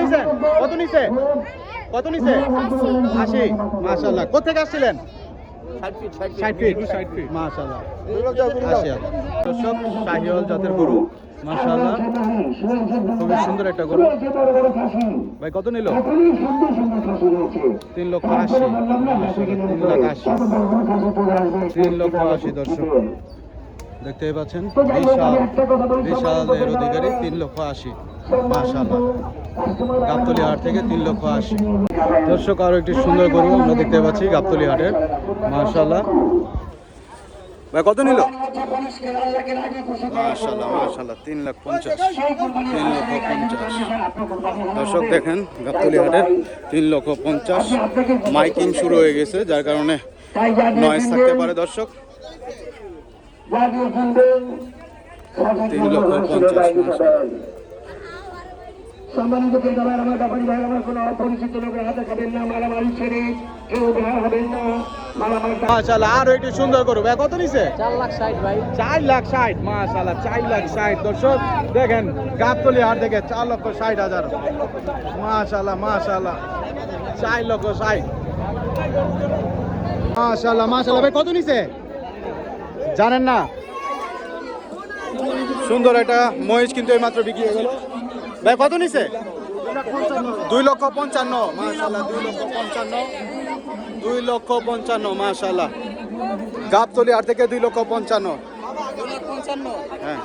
নিছেন? কত নিছে? কত নিছে? 80। মাশাআল্লাহ। কোথেকে আসছিলেন? 60 ফিট। মাশাআল্লাহ। 80,000। দর্শক শাহিওয়াল জাতের গরু মাশাআল্লাহ খুবই সুন্দর একটা গরু। ভাই কত নিল? 3,80,000। 3,80,000 দর্শক দেখতেই পাচ্ছেন। বিশাল দেহের অধিকারী 3,80,000। মাশাআল্লাহ গাবতলী হাট থেকে 3,80,000। দর্শক আরো একটি সুন্দর গরু আমরা দেখতে পাচ্ছি গাবতলী হাটের। মাশাআল্লাহ ভাই কত নিল? মাশাআল্লাহ মাশাআল্লাহ 3,50,000। 3,50,000 দর্শক দেখেন গাবতলী হাটের 3,50,000। মাইকিং শুরু হয়ে গেছে যার কারণে নয়েজ থাকতে পারে দর্শক। 3,50,000 সম্মানিত ক্রেতারা, আমার ব্যাপারী ভাই, আমার কোনো অপরিচিত লোকের হাতে খাবেন না, মালামাল ছেড়ে কেউ বের হবেন না। মাশাআল্লাহ আরো একটি সুন্দর গরু। ভাই কত নিছে? 4,60,000 ভাই। 4,60,000 মাশাআল্লাহ 4,60,000 দর্শক দেখেন গাবতলী হাট থেকে 4,60,000। মাশাআল্লাহ মাশাআল্লাহ 4,60,000। মাশাআল্লাহ মাশাআল্লাহ ভাই কত নিছে জানেন না? সুন্দর একটা মহিষ কিন্তু এইমাত্র বিক্রি হয়ে গেল। ভাই কত নিছে? 2,55,000। মাশাআল্লাহ 2,55,000। 2,55,000 মাশাআল্লাহ গাবতলী হাট থেকে 2,55,000। হ্যাঁ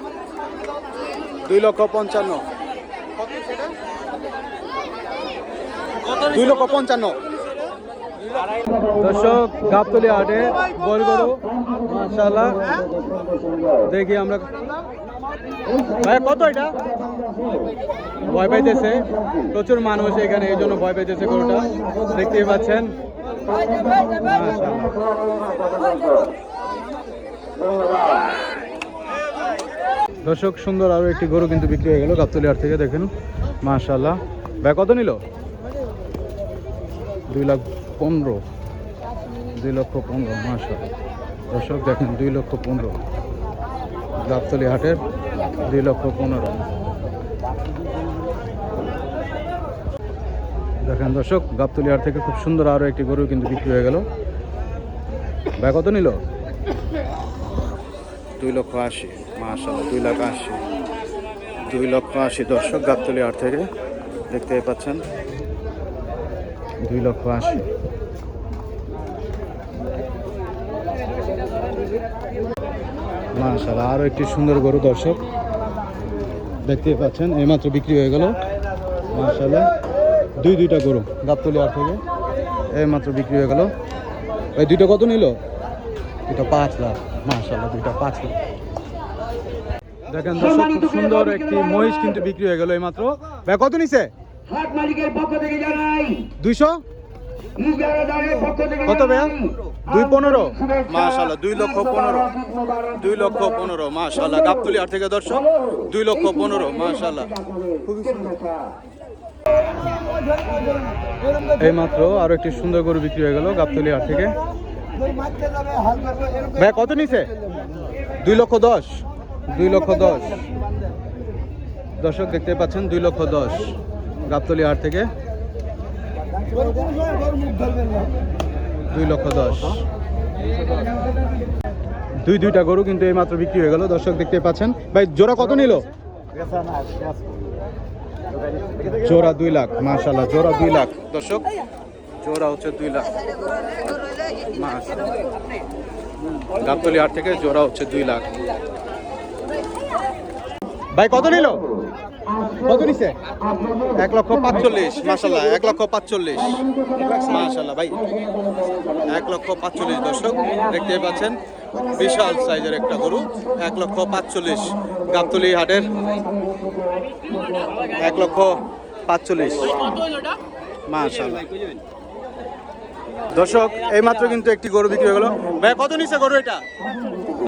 2,55,000। 2,55,000 দর্শক গাবতলী হাটে গরু মাশাআল্লাহ দেখি আমরা। ভাই কত এটা? ভয় পাইতেছে প্রচুর মানুষ এখানে, এই জন্য ভয় পাইতেছে গরুটা দেখতেই পাচ্ছেন। দর্শক সুন্দর আরো একটি গরু কিন্তু বিক্রি হয়ে গেল গাবতলী হাট থেকে দেখেন মাশাআল্লাহ। ভাই কত নিল? 2,15,000। 2,15,000 মাশাআল্লাহ দর্শক দেখেন 2,15,000 গাবতলী হাটের 2,15,000 দেখেন দর্শক গাবতলী হাট থেকে খুব সুন্দর আরো একটি গরু কিন্তু বিক্রি হয়ে গেল। ভাই কত নিল? 2,80,000 মাশাআল্লাহ 2,80,000। 2,80,000 দর্শক গাবতলী হাট থেকে দেখতেই পাচ্ছেন 2,80,000। মাশাআল্লাহ আরো একটি সুন্দর গরু দর্শক দেখতেই পাচ্ছেন এইমাত্র বিক্রি হয়ে গেল। মাশাআল্লাহ দুইটা গরু গাবতলী হাট থেকে এইমাত্র বিক্রি হয়ে গেল। এই দুইটা কত নিল? এটা 5 লাখ। মাশাআল্লাহ দুইটা 5 লাখ। দেখেন দর্শক খুব সুন্দর একটি মহিষ কিন্তু বিক্রি হয়ে গেল এইমাত্র। ভাই কত নিছে? হাট মালিকের পক্ষ থেকে জানাই 200। কত ভাইয়া? 2,15,000 মাশাআল্লাহ 2,15,000। 2,15,000 মাশাআল্লাহ গাবতলী হাট থেকে দর্শক 2,15,000 মাশাআল্লাহ খুবই সুন্দর। এইমাত্র আরো একটি সুন্দর গরু বিক্রি হয়ে গেল গাবতলী হাট থেকে। ভাই কত নিছে? 2,10,000। 2,10,000 দর্শক দেখতে পাচ্ছেন 2,10,000 গাবতলী হাট থেকে 2,10,000। দুইটা গরু কিন্তু এই মাত্র বিক্রি হয়ে গেল দর্শক দেখতে পাচ্ছেন। ভাই জোড়া কত নিল? জোড়া 2 লাখ মাশাআল্লাহ। জোড়া 2 লাখ দর্শক, জোড়া হচ্ছে 2 লাখ মাশাআল্লাহ। গাবতলী হাট থেকে জোড়া হচ্ছে 2 লাখ। ভাই কত নিল? কত নিছে? 1,45,000 মাশাআল্লাহ। 1,45,000 মাশাআল্লাহ ভাই 1,45,000 দর্শক দেখতে পাচ্ছেন বিশাল সাইজের একটা গরু। 1,45,000 গাবতলী হাটের 1,45,000 মাশাআল্লাহ দর্শক। এইমাত্র কিন্তু একটি গরু বিক্রি হয়ে গেল। ভাই কত নিছে গরু এটা?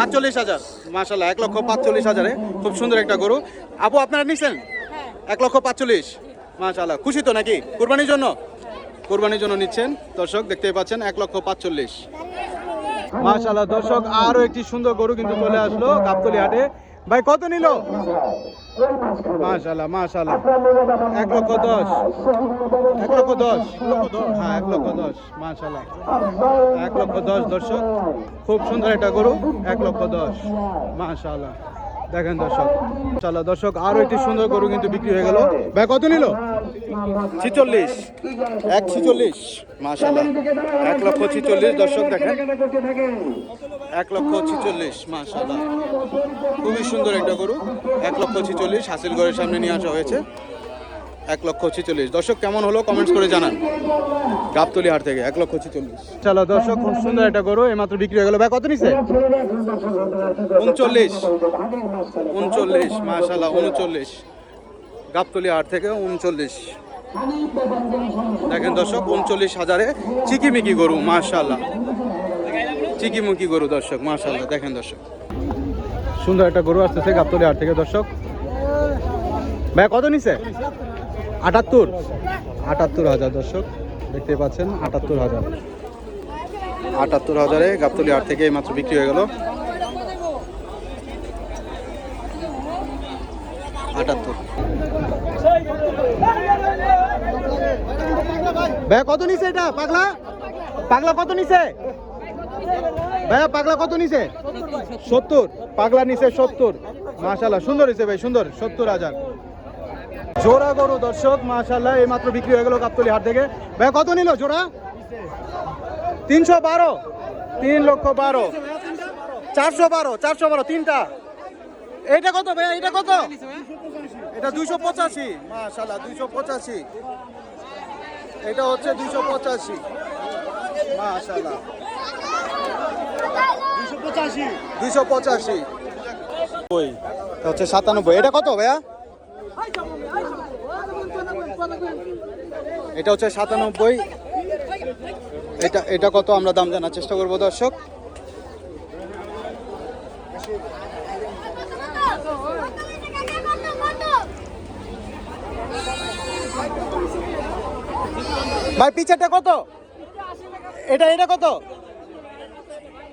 45,000 মাশাআল্লাহ। 1,45,000 খুব সুন্দর একটা গরু। আপু আপনারা নিছেন? 1,45,000 মাশাআল্লাহ। খুশি তো নাকি? কুরবানির জন্য? কুরবানির জন্য নিচ্ছেন দর্শক দেখতেই পাচ্ছেন 1,45,000 মাশাআল্লাহ। দর্শক আরো একটি সুন্দর গরু কিন্তু চলে আসলো গাবতলী হাটে। ভাই কত নিল? মাশাআল্লাহ মাশাআল্লাহ, 1,10,000, 1,10,000, হ্যাঁ 1,10,000, মাশাআল্লাহ 1,10,000 দর্শক, খুব সুন্দর একটা গরু, 1,10,000, মাশাআল্লাহ। দেখেন দর্শক, চলো দর্শক, আরো একটি সুন্দর গরু কিন্তু বিক্রি হয়ে গেল। ভাই কত নিল? 46, 1,46, মাশাআল্লাহ 1,46,000 দর্শক। দেখেন 1,46,000, মাশাআল্লাহ খুবই সুন্দর একটা গরু, 1,46,000 হাসিল ঘরের সামনে নিয়ে আসা হয়েছে। 1,46,000 দর্শক, কেমন হলো কমেন্টস করে জানান। গাবতলী হাট থেকে 1,46,000। চলো দর্শক, খুব সুন্দর একটা গরু এইমাত্র বিক্রি হয়ে গেল। ভাই কত নিছে? 39, মাশাআল্লাহ 39, গাবতলী হাট থেকে 39। দেখেন দর্শক, 39,000-এ চিকিমিকি গরু, মাশাআল্লাহ চিকিমিকি গরু দর্শক, মাশাআল্লাহ। দেখেন দর্শক, সুন্দর একটা গরু আসতেছে গাবতলী হাট থেকে দর্শক। ভাই কত নিছে? 78,000 দর্শক, দেখতে পাচ্ছেন 78,000-এ গাবতলী হাট থেকে এইমাত্র বিক্রি হয়ে গেল। 78। ভাই কত নিছে এটা? পাগলা পাগলা কত নিছে? ভাইয়া পাগলা কত নিছে? 70, পাগলা নিছে 70, মাশাআল্লাহ সুন্দর হয়েছে ভাই, সুন্দর, 70,000 জোড়া গরু দর্শক, মাশাআল্লাহ এই মাত্র বিক্রি হয়ে গেল গাবতলী হাট থেকে। ভাই কত নিল জোড়া? 312, 3,12,000, 412, তিনটা। এইটা কত ভাইয়া? এটা কত? এটা 285, মাশাআল্লাহ 285, এটা হচ্ছে 285, মাশাআল্লাহ 285। ওই এটা হচ্ছে 97। এটা কত ভাইয়া? এটা হচ্ছে 97। এটা কত আমরা দাম জানার চেষ্টা করবো দর্শক। ভাই পিছেরটা কত? এটা কত?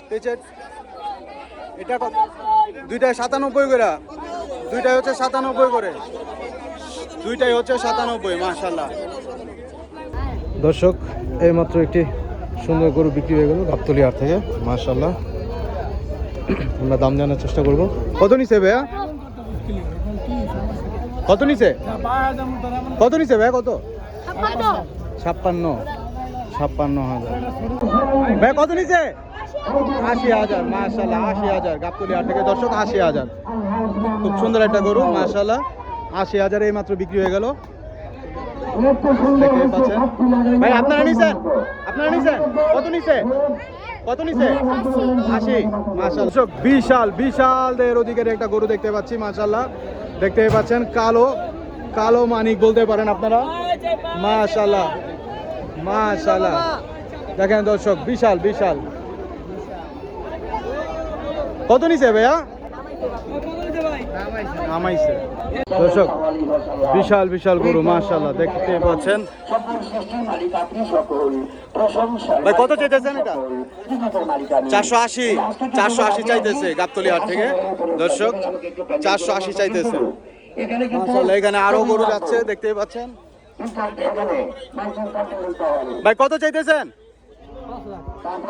পিছের এটা কত? দুইটাই 97 করে, দুইটাই হচ্ছে 97 করে, দুইটাই হচ্ছে 97, মাশাআল্লাহ। দর্শক, এইমাত্র একটি সুন্দর গরু বিক্রি হয়ে গেল গাবতলী হাট থেকে, মাশাআল্লাহ। আমরা দাম জানার চেষ্টা করব। কত নিছে ভাইয়া? কত নিছে? কত নিছে ভাইয়া? কত? 56,000। ভাই কত নিছে? 80,000, মাশাআল্লাহ 80,000 গাবতলী হাট থেকে দর্শক, 80,000। খুব সুন্দর একটা গরু, মাশাআল্লাহ 80,000 এই মাত্র বিক্রি হয়ে গেল। দেখতে পাচ্ছেন ভাই, আপনারা নিছেন? আপনারা নিছেন? কত নিছে? কত নিছে? 80, মাশাআল্লাহ। বিশাল বিশাল দেহের ওদিকের একটা গরু দেখতে পাচ্ছি, মাশাআল্লাহ দেখতে পাচ্ছেন, কালো কালো মানিক বলতে পারেন আপনারা, মাশাআল্লাহ মাশাআল্লাহ। দেখেন দর্শক, বিশাল বিশাল। কত নিছে ভাইয়া? নামাইছে দর্শক, বিশাল বিশাল গরু, মাশাআল্লাহ দেখতে পাচ্ছেন। ভাই কত চাইতেছেন এটা? 480 চাইতেছে গাবতলী হাট থেকে দর্শক, 480 চাইতেছে, মাশাআল্লাহ। এখানে আরো গরু যাচ্ছে দেখতেই পাচ্ছেন। ভাই কত চাইতেছেন?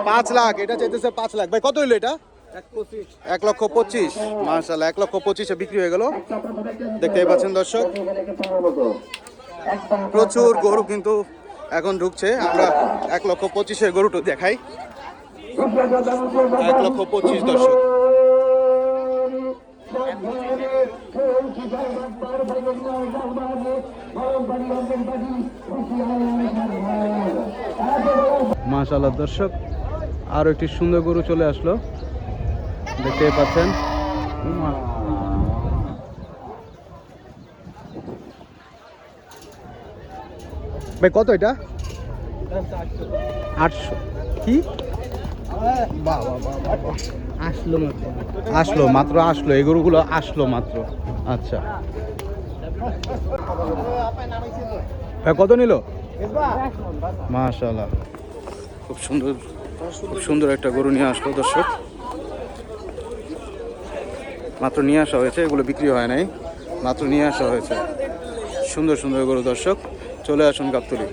5 লাখ। এটা চাইতেছে 5 লাখ। ভাই কত হইলো এটা? 1,25,000, মাশাআল্লাহ 1,25,000-এ বিক্রি হয়ে গেল। দেখতেই পাচ্ছেন দর্শক, প্রচুর গরু কিন্তু এখন ঢুকছে। আমরা 1,25,000-এর গরুটা দেখাই। 1,25,000 দর্শক। মাশাআল্লাহ দর্শক, আরো একটি সুন্দর গরু চলে আসলো, দেখতে পাচ্ছেন। ভাই কত এটা? 800। কি আসলো মাত্র, আসলো এই গরুগুলো আসলো মাত্র। আচ্ছা ভাই কত নিল? মাশাআল্লাহ, খুব সুন্দর, খুব সুন্দর একটা গরু নিয়ে আসলো দর্শক। মাত্র নিয়ে আসা হয়েছে, এগুলো বিক্রি হয় নাই, মাত্র নিয়ে আসা হয়েছে। সুন্দর সুন্দর গরু দর্শক, চলে আসুন গাবতলী।